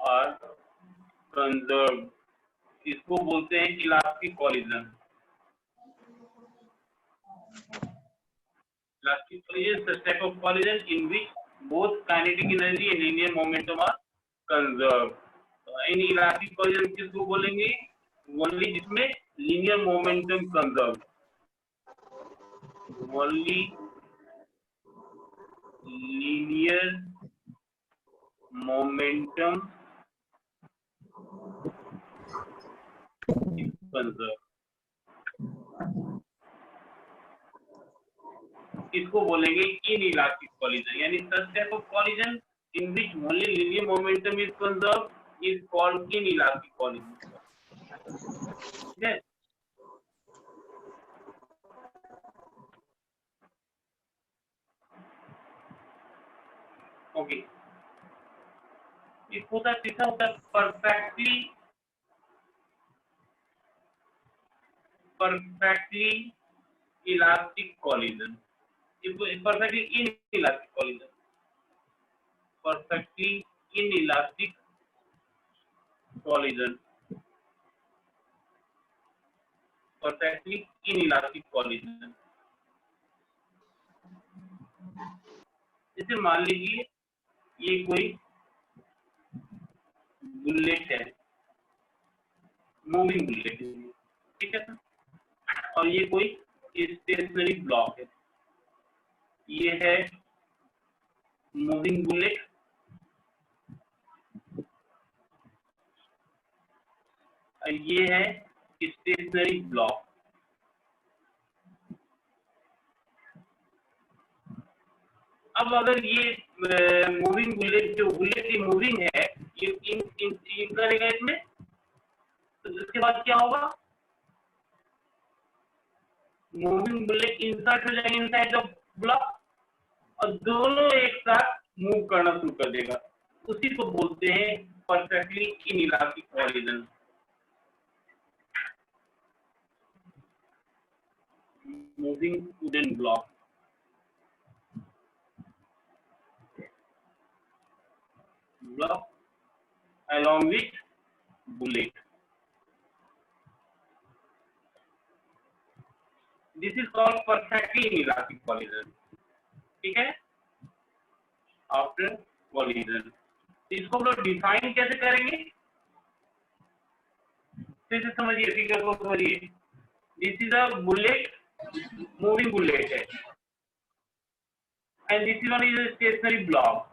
Are conserve, इसको बोलते हैं elastic collision. Elastic collision such type of collision in which both kinetic energy and linear momentum are conserved। In elastic collision किसको बोलेंगे? Only जिसमें linear momentum conserve, only linear momentum conserve, इसको बोलेंगे inelastic collision. यानी such type of collision in which only linear momentum is conserved is called inelastic collision। ठीक है? Okay, इसको तीसरा होता है परफेक्टली इलास्टिक कोलिजन। इसको perfectly inelastic collision, perfectly inelastic collision, perfectly inelastic collision. जैसे मान लीजिए ये कोई बुलेट है, मूविंग बुलेट है, ठीक है सर, और ये कोई स्टेशनरी ब्लॉक है। ये है मूविंग बुलेट, ये है स्टेशनरी ब्लॉक। अब अगर ये मूविंग बुलेट, जो बुलेट की मूविंग है, ये इन करेगा इसमें, तो उसके बाद क्या होगा? मूविंग बुलेट इंसर्ट हो जाएंगे इनसाइड द ब्लॉक और दोनों एक साथ मूव करना शुरू कर देगा। उसी को बोलते हैं perfectly inelastic collision. Moving wooden block, block along with bullet. This is called perfectly inelastic collision। ठीक है? After collision, इसको हम लोग डिफाइन कैसे करेंगे? फिर से समझिए, फिगर को समझिए। This is a bullet, moving bullet है, and this one is a stationary block।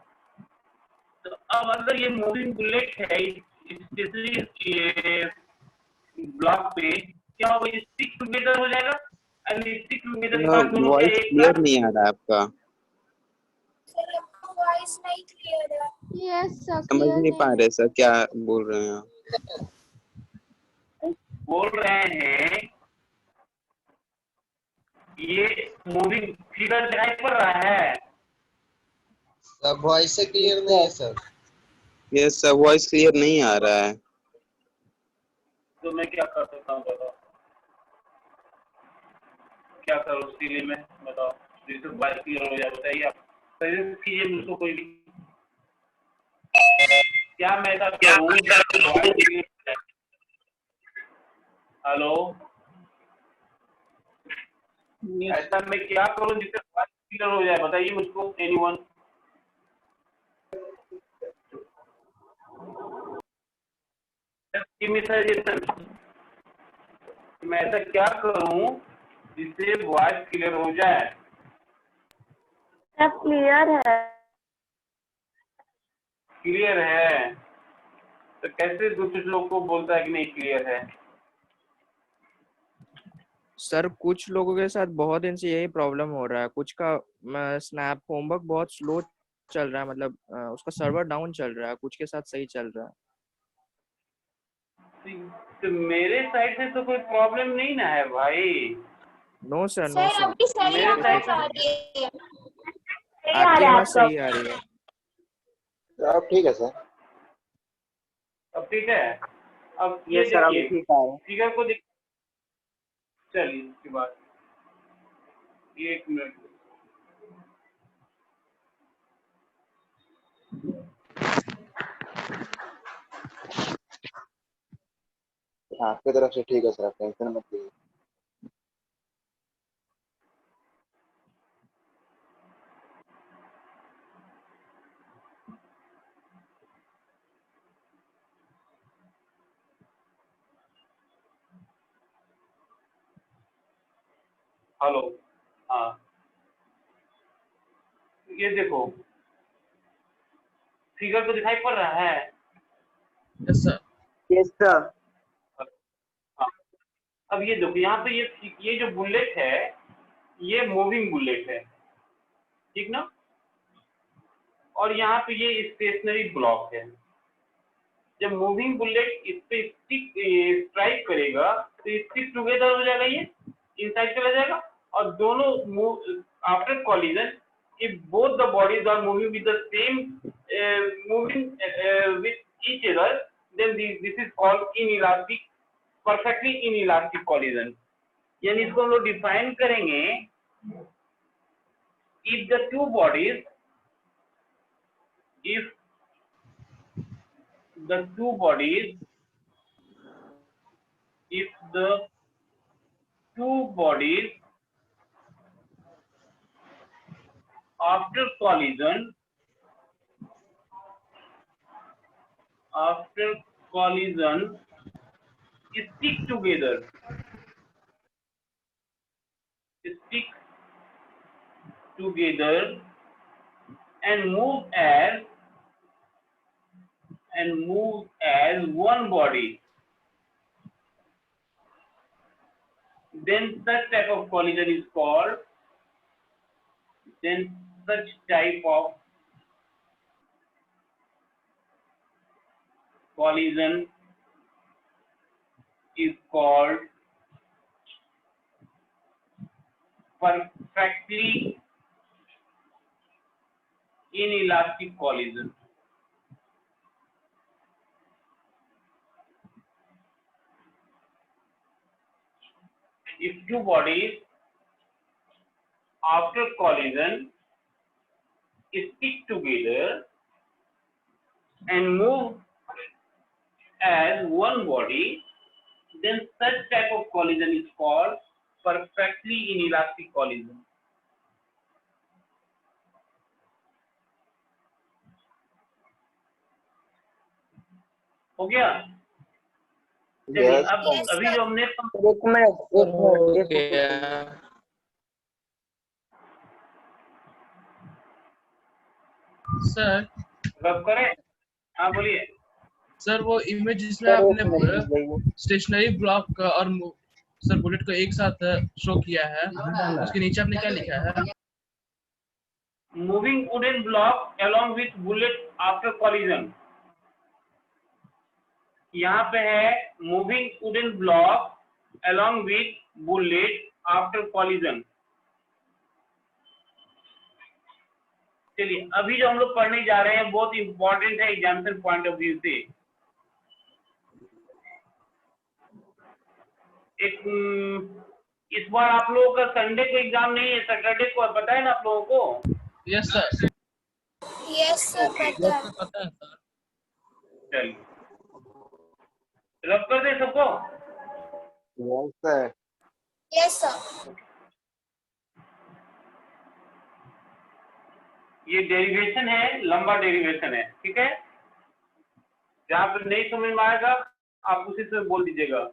तो अब अगर ये मूविंग बुलेट है स्टेशनरी ब्लॉक पे, क्या होगा? स्टिक टुगेदर हो जाएगा, एंड स्टिक टुगेदर के बाद दोनों वॉइस क्लियर नहीं आ रहा आपका। वॉइस नहीं क्लियर है। यस सर, समझ नहीं पा रहे सर, क्या बोल रहे हैं आप? बोल रहे हैं ये मूविंग फिगर दिखाई पड़ रहा है सर, वॉइस से क्लियर नहीं है sir. Yes sir, voice clear नहीं आ रहा है। तो मैं क्या कर सकता हूँ बताओ? क्या करूँ उसके लिए मैं? बताओ, जिससे वॉइस क्लियर हो जाए। बताइए आप, सजेस्ट कीजिए मुझको कोई भी। क्या मैं ऐसा करूँ? हेलो, ऐसा मैं क्या करूँ जिससे वॉइस क्लियर हो जाए? बताइए मुझको, एनीवन। मैं ऐसा क्या करूं जिससे वॉइस क्लियर हो जाए? सब क्लियर है। क्लियर है तो कैसे दूसरे लोग को बोलता है कि नहीं क्लियर है? सर कुछ लोगों के साथ बहुत दिन से यही प्रॉब्लम हो रहा है। कुछ का स्नैप होमवर्क बहुत स्लो चल रहा है, मतलब उसका सर्वर डाउन चल रहा है, कुछ के साथ सही चल रहा है। तो मेरे साइड से तो कोई प्रॉब्लम नहीं ना है भाई। नो सर, नो सर, अभी सही मेरे आवाज साइड आ रही है। आपकी आवाज सही आ रही है। अब ठीक है सर। अब ठीक है। अब ये देखिए फिगर को देख, चलिए इसके बाद 1 मिनट। आपकी तरफ से ठीक है सर, आप टेंशन मत लीजिए। हेलो, हाँ, ये देखो फिगर तो दिखाई पड़ रहा है। Yes sir. Yes sir. हाँ, अब ये देखो यहाँ पे ये जो बुलेट है ये मूविंग बुलेट है, ठीक ना। और यहाँ पे ये स्टेशनरी ब्लॉक है। जब मूविंग बुलेट इस पे स्ट्राइक करेगा तो स्टिक टुगेदर हो जाएगा, ये इनसाइड चला जाएगा और दोनों move after collision if both the bodies are moving with the same with each other, then this is called inelastic, perfectly inelastic collision. यानी इसको हम लोग डिफाइन करेंगे, if the two bodies after collision stick together and move as one body, then such type of collision is called perfectly inelastic collision. If two bodies after collision stick together and move as one body, then such type of collision is called perfectly inelastic collision. हो गया? चलिए Yes, अब sir. अभी जो हमने एक minute sir रब करें। हाँ बोलिए। सर वो इमेज जिसमें आपने स्टेशनरी ब्लॉक और सर बुलेट को एक साथ शो किया है, उसके नीचे आपने क्या लिखा है? Moving wooden block along with bullet after collision. यहाँ पे है moving wooden block along with bullet after collision. चलिए अभी जो हम लोग पढ़ने जा रहे हैं बहुत इंपॉर्टेंट है एग्जामिनेशन पॉइंट ऑफ व्यू से। इस बार आप लोगों का संडे को एग्जाम नहीं है, सैटरडे को, पता है ना आप लोगों को? Yes sir. यस सर पता है। पता है सर। चलिए रब कर दे सबको। Yes, sir. Yes sir. ये डेरिवेशन है, लंबा डेरिवेशन है, ठीक है। जहाँ पर नहीं समझ में आएगा आप उसी से बोल दीजिएगा।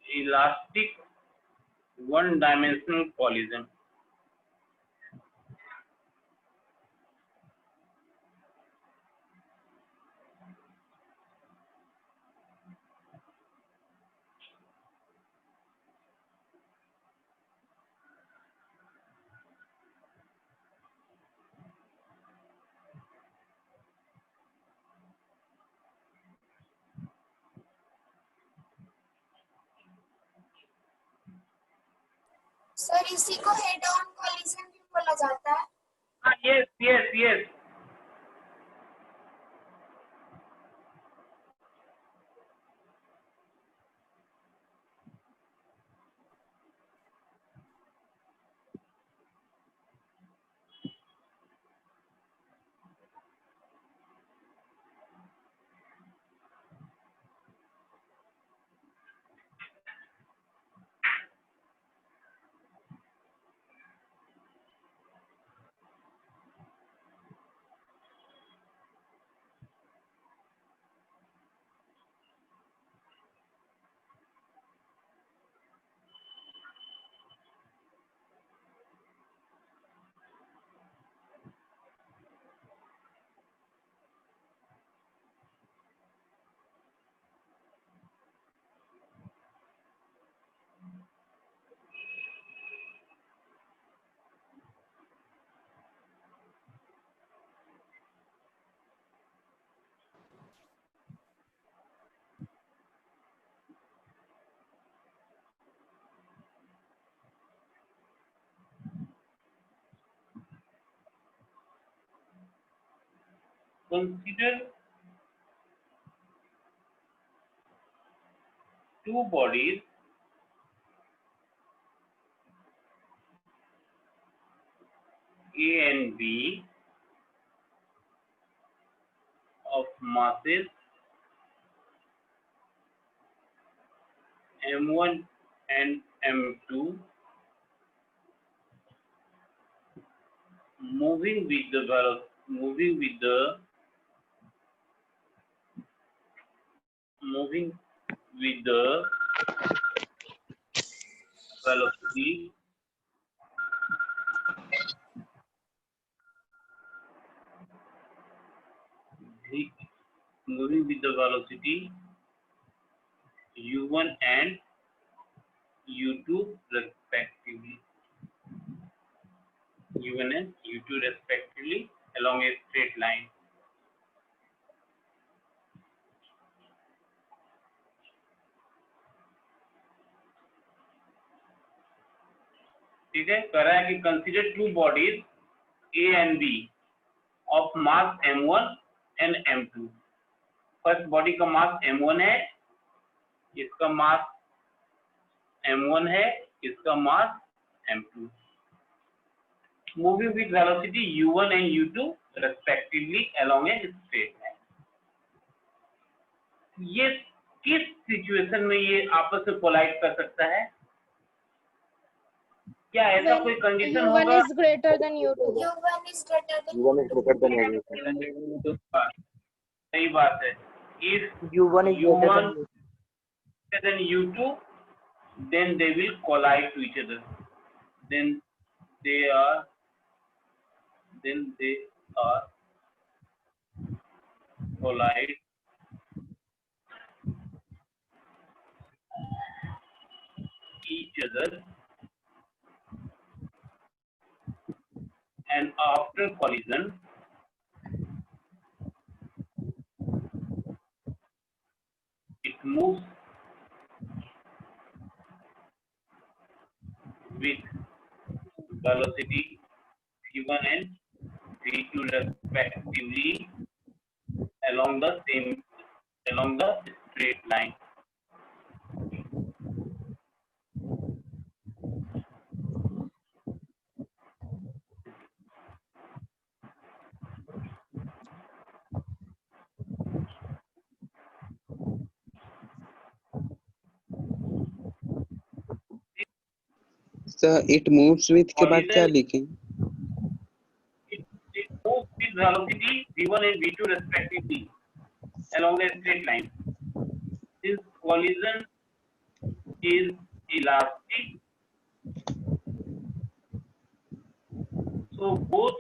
Elastic one-dimensional collision. सर इसी को हेड ऑन कॉलिजन भी बोला जाता है। हाँ, yes. consider two bodies A and B of masses m1 and m2 moving with the velocity u1 and u2 respectively. u1 and u2 respectively along a straight line. ठीक है, कह रहा है कि consider two bodies A and B of mass m1 and m2. First body का मास m1 है, इसका मास m1 है, इसका मास m2. Moving with velocity u1 and u2 respectively along a straight line. ये किस सिचुएशन में ये आपस में कोलाइड कर सकता है? क्या ऐसा कोई कंडीशन U1 होगा? is greater than U2. U1 is greater than U1 is greater than everything. सही बात है. If U1 is greater u1 than greater than u2, then they will collide to each other. Then they are collide each other, and after collision it moves with velocity v1 and v2 respectively along the straight line. Sir it moves with के बाद क्या लिखें? It moves with velocity v1 and v2 respectively along a straight line. Since collision is elastic, so both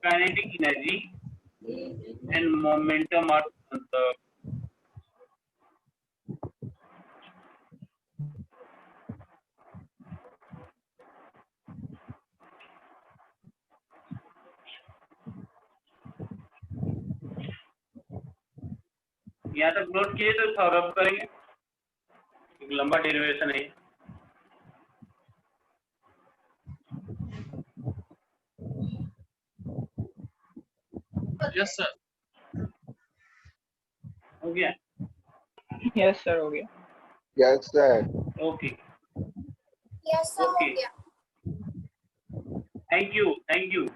kinetic energy and momentum are conserved. यहाँ तक note किए तो solve करेंगे, एक लंबा डेरिवेशन है. Yes, sir. हो गया? यस सर हो गया. Yes, sir. Okay, yes sir हो Okay. गया. Thank you.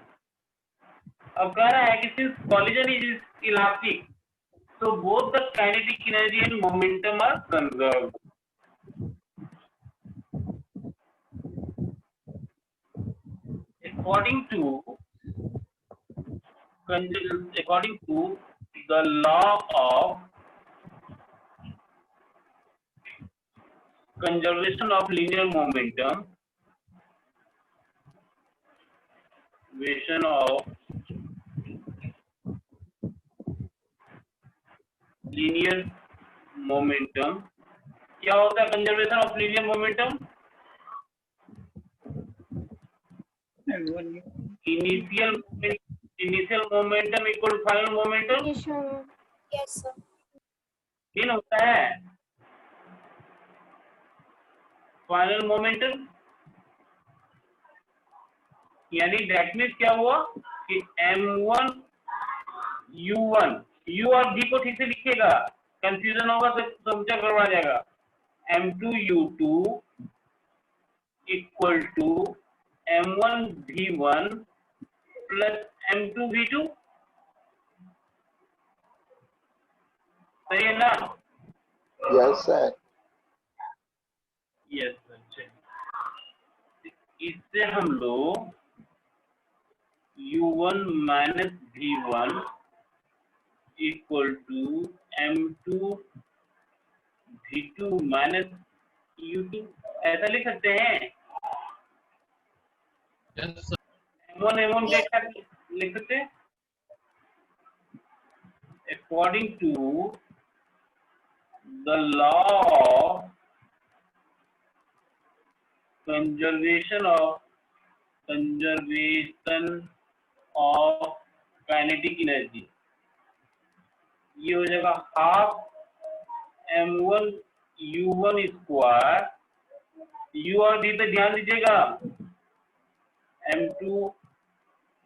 अब कह रहा है कि since collision is elastic, so both the kinetic energy and momentum are conserved. According to the law of conservation of linear momentum, क्या होता है conservation of linear momentum? Initial momentum equal final momentum Yes sir. इन होता है. Final momentum यानी that means क्या हुआ कि m1 u1, u और v को ठीक से लिखिएगा, कंफ्यूजन होगा तो समझा करवा जाएगा। m2 u2 equal to m1 v1 plus m2 v2, सही है ना? Yes, sir. Yes sir. इससे हम लोग u1 minus v1 equal to m2 v2 minus u2 ऐसा लिख सकते हैं। Yes, sir. m1 कैसा लिख सकते हैं? According to the law of conservation of kinetic energy, ये हो जाएगा half m1 u1 square, u और v पे ध्यान दीजिएगा, m2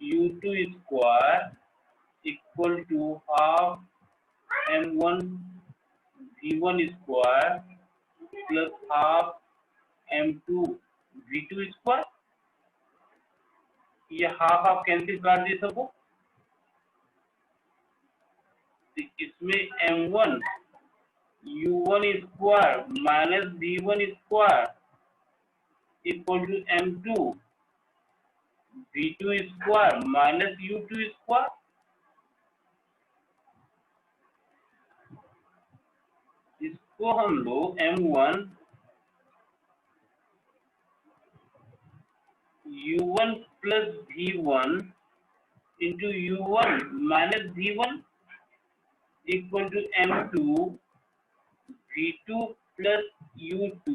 u2 square equal to half m1 v1 square plus half m2 v2 square. ये हाफ हाफ कैंसिल कर दिए सबको, इसमें m1 u1 square minus v1 square equal to m2 v2 square minus u2 square. इसको हम लोग m1 u1 plus v1 into u1 minus v1 equal to m2 v2 plus u2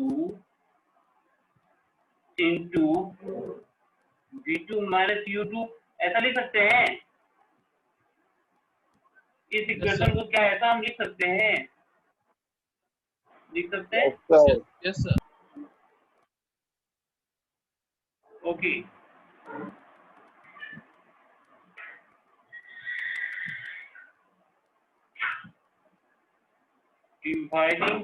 into v2 minus u2 ऐसा लिख सकते हैं। इस equation को क्या ऐसा हम लिख सकते हैं? लिख सकते हैं? Yes, sir. Yes, sir. Okay. Dividing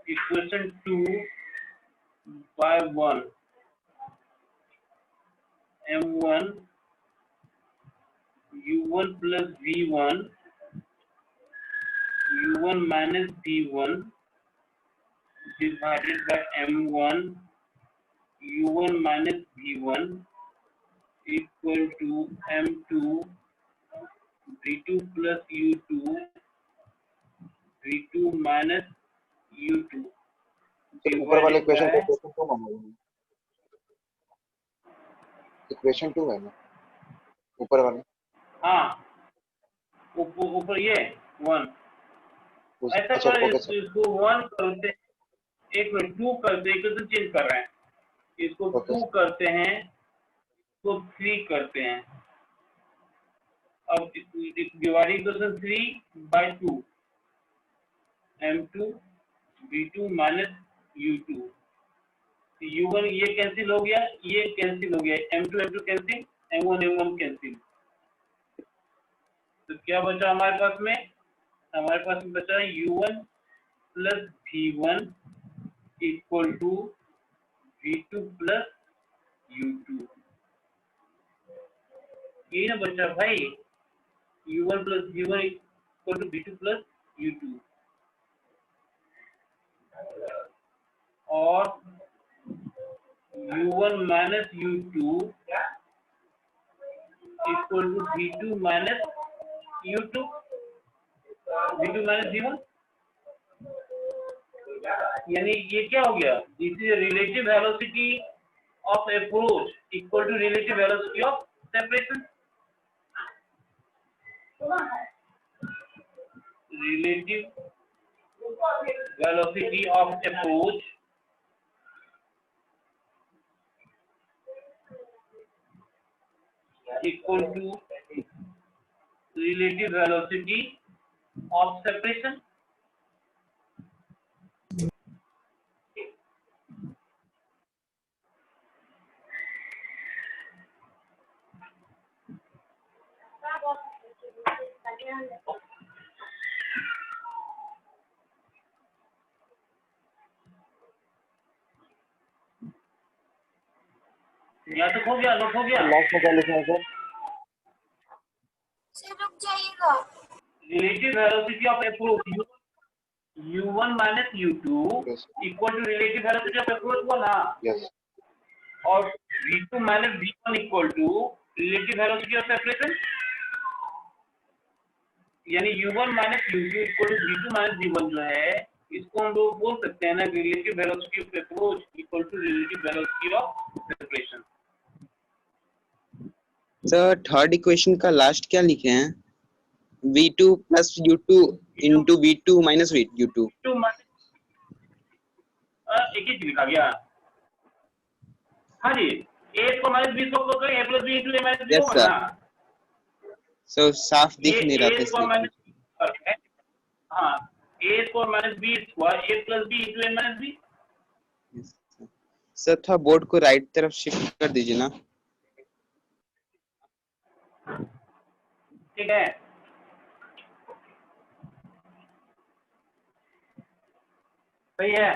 equation 2 by 1, m1 u1 plus v1 u1 minus v1 divided by m1 u1 minus v1 equal to m2 v2 plus u2 v2 minus u2 ऊपर वाले इक्वेशन को equation 2 माना है। Equation 2 है ना ऊपर वाले। हाँ ऊपर ये 1 ऐसा अच्छा करें, ओके सर। इसको 1 करते, एक मिनट 2 करते, इक्वेशन चेंज कर रहे हैं, इसको ओके 2 करते हैं, इसको 3 करते हैं। अब dividing equation 3 by 2 m2 v2 minus u2 u1 ये कैंसिल हो गया, ये कैंसिल हो गया, m2 कैंसिल, m1 कैंसिल। तो क्या बचा हमारे पास में? हमारे पास में बचा u1 plus v1 equal to v2 plus u2। ये ना बचा भाई, u1 plus v1 equal to v2 plus u2 और u1 minus u2 equal to v2 minus u2 v2 minus v1। यानी ये क्या हो गया? This is relative velocity of approach equal to relative velocity of separation. Relative velocity of approach equal to relative velocity of separation। यहाँ तक हो गया, note हो गया। लास्ट में क्या लिखा है सर? सर रुक जाइएगा। Relative velocity of approach u1 minus u2 Yes. Equal to relative velocity of approach हुआ ना, यस और v2 minus v1 equal to relative velocity of separation, यानी u1 minus u2 equal to v2 minus v1 जो है, इसको हम लोग बोल सकते हैं ना relative velocity of approach equal to relative velocity of separation. Sir third equation का लास्ट क्या लिखे हैं? v2 plus u2 into v2 minus u2। v2 minus एक ही लिखा गया। हाँ जी, a को माइनस b को करें a plus b into a minus b Yes, होगा sir. ना। सो साफ दिख नहीं रहा था a इसलिए। माइनस हाँ a square minus b square a plus b into a minus b। Yes, sir. Sir थोड़ा बोर्ड को राइट तरफ शिफ्ट कर दीजिए ना। ठीक है, सही है।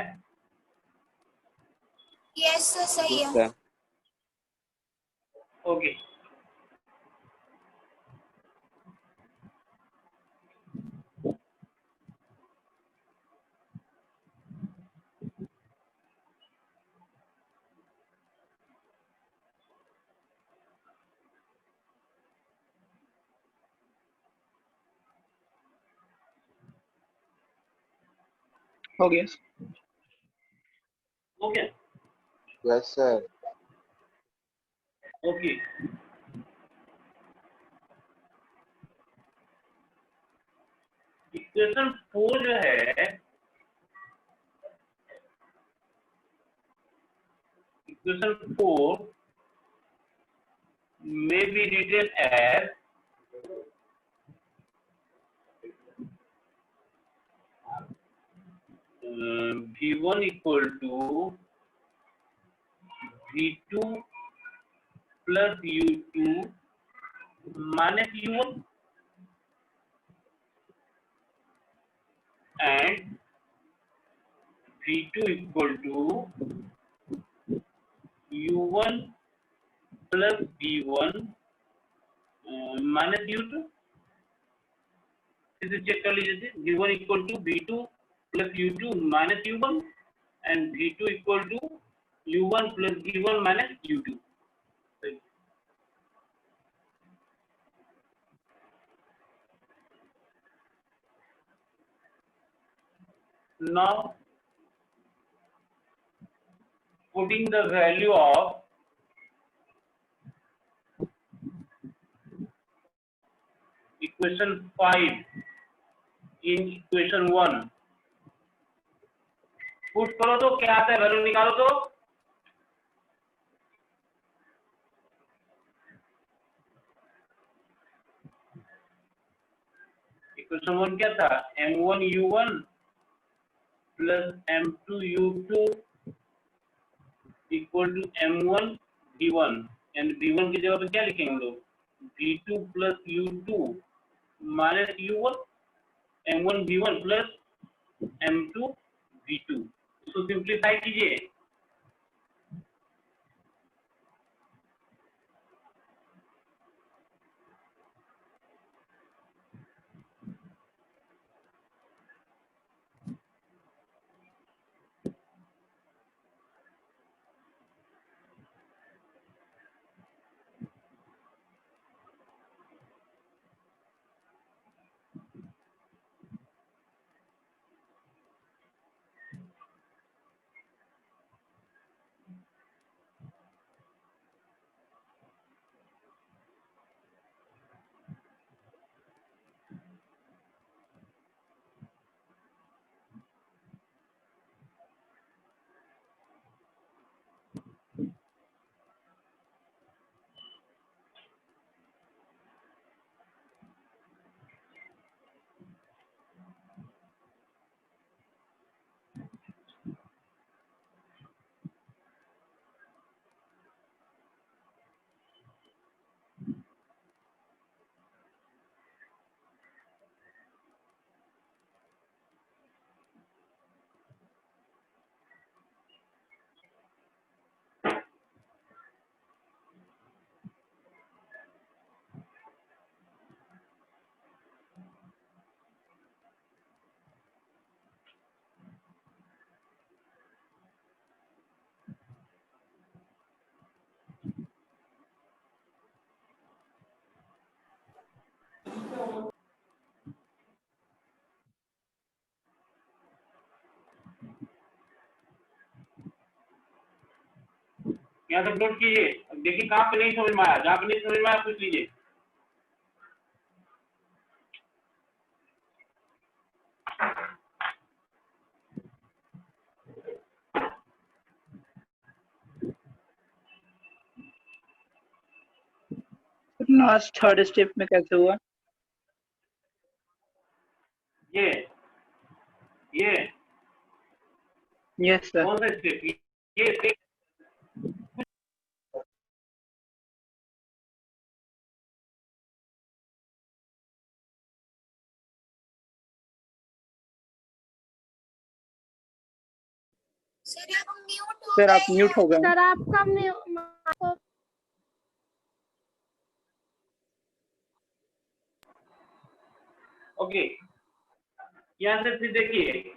यस सर सही Yes, है। sir. ओके, हो गया। Okay, yes sir. Okay. Equation 4 जो है, equation 4 may be written as v1 equal to v2 plus u2 minus u1 and v2 equal to u1 plus v1 minus u2। इसे check कर लीजिए, v1 equal to v2 plus u2 minus u1 and v2 equal to u1 plus v1 minus u2। Now putting the value of equation 5 in equation 1, put करो तो क्या आता है, value निकालो तो। इक्वेशन 1 क्या था, m1 u1 plus m2 u2 equal to m1 v1, and v1 की जगह पे क्या लिखेंगे हम लोग, v2 plus u2 minus u1, m1 v1 plus m2 v2। इसको सिंप्लीफाई कीजिए, यहाँ तक नोट कीजिए। देखिए कहाँ पे नहीं समझ में आया, जहाँ पे नहीं समझ में आया पूछ लीजिए। लास्ट थर्ड स्टेप में कैसे हुआ? ये यस सर। कौन सा स्टेप? ये स्टेप सर आप म्यूट हो सर आप गए म्यूट हैं। हो गए हैं। सर आपका ओके। यहाँ से फिर देखिए,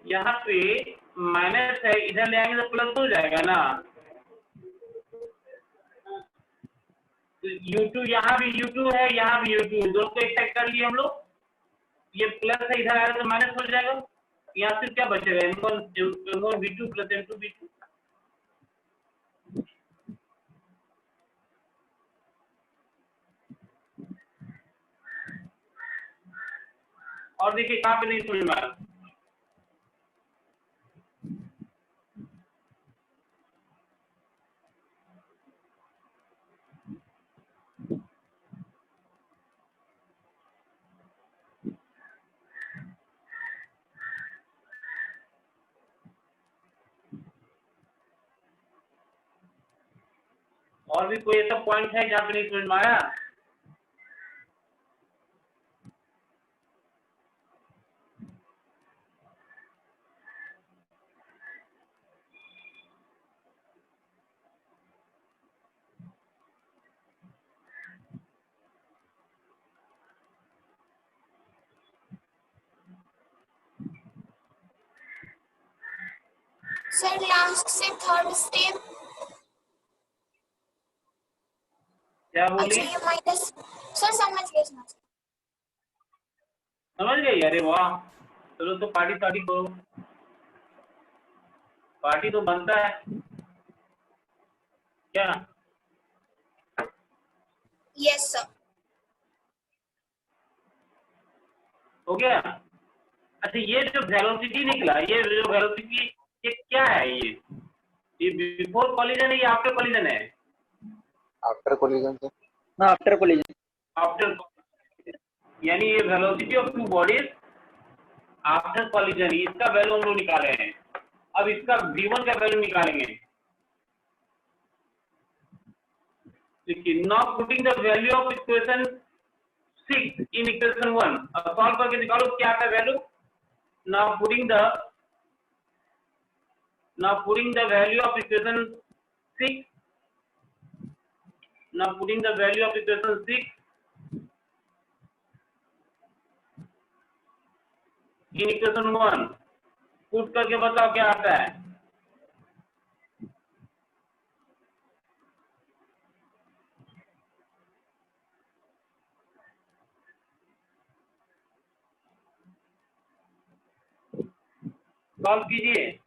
यहाँ पे माइनस है, इधर ले आएंगे तो प्लस हो जाएगा ना। U2 यहाँ भी U2 है, यहाँ भी U2, दोनों को एक साइड कर लिए हम लोग। ये प्लस है, इधर आएगा तो माइनस हो जाएगा। यहाँ से क्या बचेगा? M1 V2 plus M2 V2। और देखिए कहाँ पे नहीं समझ में आया। और भी कोई ऐसा पॉइंट है जहाँ पे नहीं समझ में आया? सर लास्ट से थर्ड स्टेप। क्या अच्छा बोली? ये माइनस। सर समझ गए समझ गई? अरे वाह, चलो तो पार्टी पार्टी करो। पार्टी तो बनता है क्या? Yes sir. हो गया? अच्छा, ये जो वेलोसिटी निकला, ये जो वेलोसिटी, ये क्या है? ये बिफोर कॉलिजन है या आफ्टर कॉलिजन है? आफ्टर कोलिजन से। After collision. आफ्टर, यानी ये velocity of two bodies after collision, इसका वैल्यू हम लोग निकाले हैं। अब इसका v1 का वैल्यू निकालेंगे। देखिए, now putting the value of equation 6 in equation 1, अब सॉल्व करके निकालो क्या आता है value. now putting the value of equation 6, now putting the value of equation 6 in equation 1, put करके बताओ क्या आता है। सॉल्व कीजिए।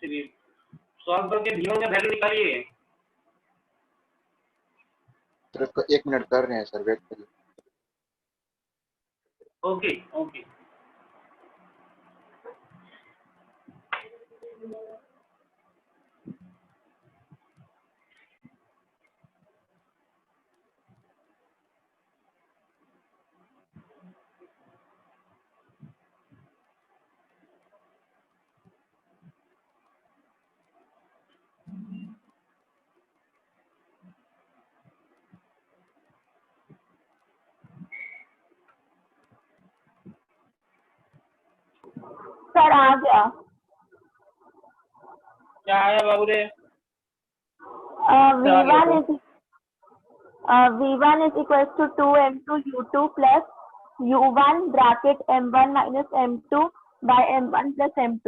चलिए सॉल्व करके v1 का वैल्यू निकालिए। सिर्फ 1 मिनट कर रहे हैं सर, वेट करिए। Okay okay. आ गया। क्या आया बाबू रे? V1 is equals to 2m2 U2 plus U1 bracket M1 minus M2 by M1 plus M2.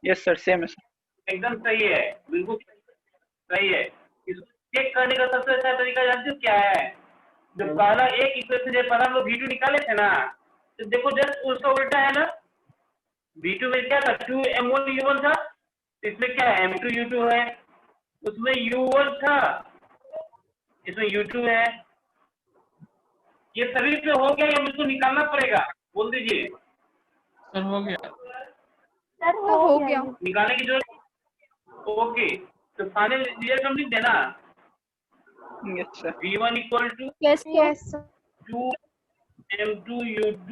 Yes sir, same है सर। एकदम सही है, बिल्कुल सही है। इसको चेक करने का सबसे अच्छा तरीका जानते हो क्या है? जो पहला एक इक्वेशन जब पहला हम लोग V2 निकाले थे ना, तो देखो जस्ट उसका उल्टा है ना। V2 में क्या था? 2m1 U1 था, इसमें क्या है? M2 U2 है। उसमें U1 था, इसमें U2 है। ये सभी पे हो गया या मुझको निकालना पड़ेगा? बोल दीजिए। सर हो गया। सर हो गया। निकालने की जरूरत। ओके, तो फाइनल रिजल्ट हम लिख देना। Yes sir. V1 equal to yes yes 2m2 U2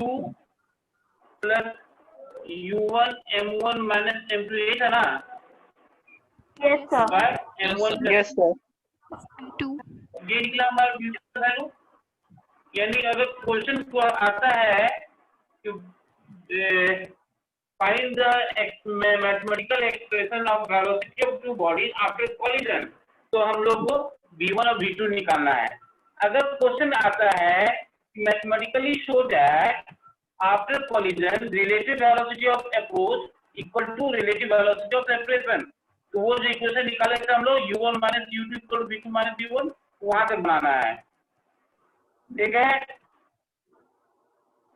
plus U1 M1 minus M2, ये था ना? Yes sir. By M1 yes sir. ये निकला हमारा V2 का वैल्यू। यानी अगर क्वेश्चन को आता है कि find the mathematical expression of velocity of two bodies after collision, तो हम लोग को V1 और V2 निकालना है। अगर क्वेश्चन आता है mathematically show that after collision relative velocity of approach equal to relative velocity of separation, तो वो जो इक्वेशन निकाले थे हम लोग U1 minus U2 equal to V2 minus V1, वहां तक बनाना है। ठीक है?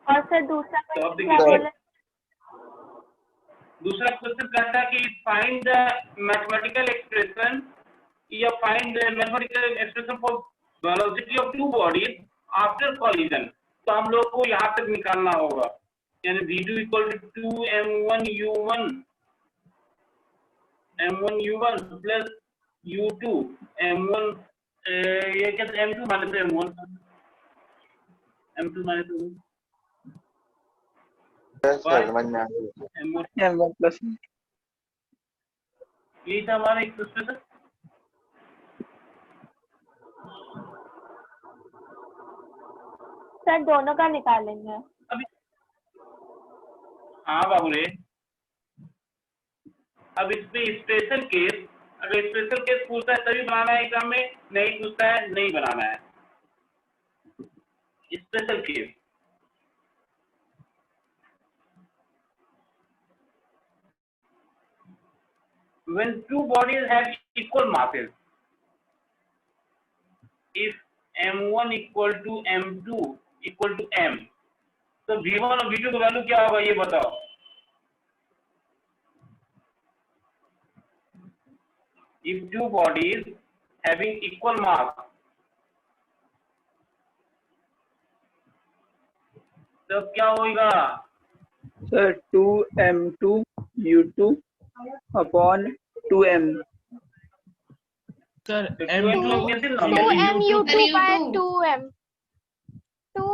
और सर दूसरा तो अब क्वेश्चन क्या देखिए, बोला? दूसरा क्वेश्चन कहता है कि फाइंड द मैथमेटिकल एक्सप्रेशन या find the mathematical expression for velocity of two bodies after collision. तो हम लोग को यहाँ तक निकालना होगा, यानी V2 equal to 2m1 U1 plus U2 M1, ये क्या था? M2 माइनस M1 सर समझ में आ गया। M1, M1 प्लस यही था हमारा एक्सप्रेशन। सर दोनों का निकालेंगे। अभी हाँ बाबू रे, अब इसमें स्पेशल केस, अगर स्पेशल केस पूछता है तभी बनाना है एग्जाम में, नहीं पूछता है नहीं बनाना है। Special case when two bodies have equal masses, if m1 equal to m2 equal to m, तो v1 और v2 का वैल्यू क्या होगा ये बताओ। If two bodies having equal mass, तो क्या होगा? Sir 2m2 U2 upon 2m। Sir तो M2 2m कैसे to normal? M U2 by 2m 2